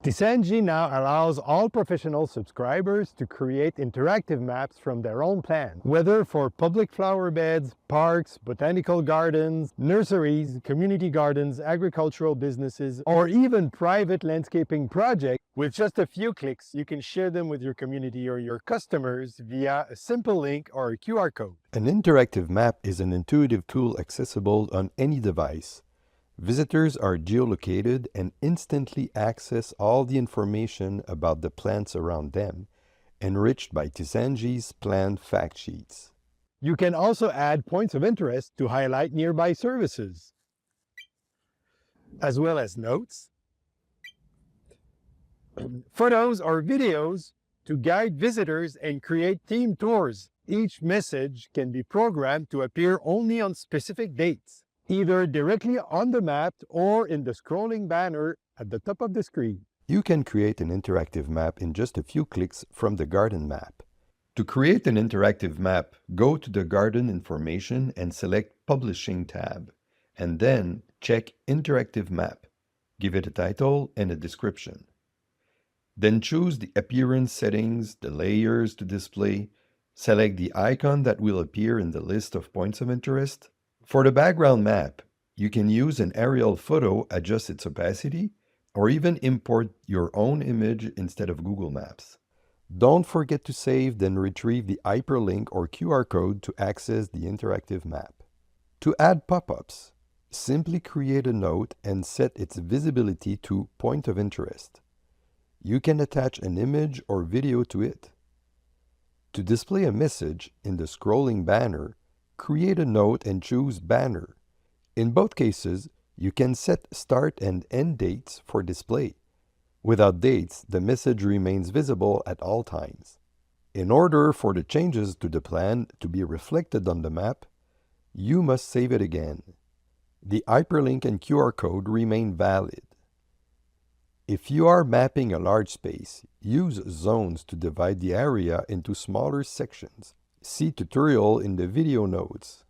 Tisanji now allows all professional subscribers to create interactive maps from their own plan, whether for public flower beds, parks, botanical gardens, nurseries, community gardens, agricultural businesses, or even private landscaping projects. With just a few clicks, you can share them with your community or your customers via a simple link or a QR code. An interactive map is an intuitive tool accessible on any device. Visitors are geolocated and instantly access all the information about the plants around them, enriched by Tisanji's plant fact sheets. You can also add points of interest to highlight nearby services, as well as notes, photos or videos to guide visitors and create themed tours. Each message can be programmed to appear only on specific dates, either directly on the map or in the scrolling banner at the top of the screen. You can create an interactive map in just a few clicks from the garden map. To create an interactive map, go to the Garden Information and select Publishing tab, and then check Interactive Map. Give it a title and a description. Then choose the appearance settings, the layers to display, select the icon that will appear in the list of points of interest. For the background map, you can use an aerial photo, adjust its opacity, or even import your own image instead of Google Maps. Don't forget to save, then retrieve the hyperlink or QR code to access the interactive map. To add pop-ups, simply create a note and set its visibility to Point of Interest. You can attach an image or video to it. To display a message in the scrolling banner, create a note and choose Banner. In both cases, you can set start and end dates for display. Without dates, the message remains visible at all times. In order for the changes to the plan to be reflected on the map, you must save it again. The hyperlink and QR code remain valid. If you are mapping a large space, use zones to divide the area into smaller sections. See tutorial in the video notes.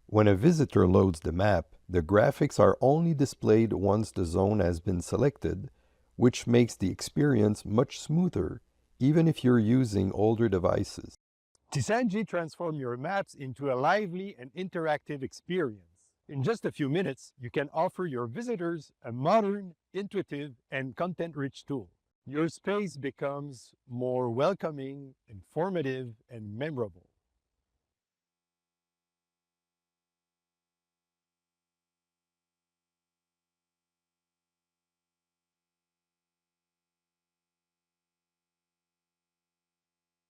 When a visitor loads the map, the graphics are only displayed once the zone has been selected, which makes the experience much smoother, even if you're using older devices. Tisanji transforms your maps into a lively and interactive experience. In just a few minutes, you can offer your visitors a modern, intuitive, and content-rich tool. Your space becomes more welcoming, informative, and memorable.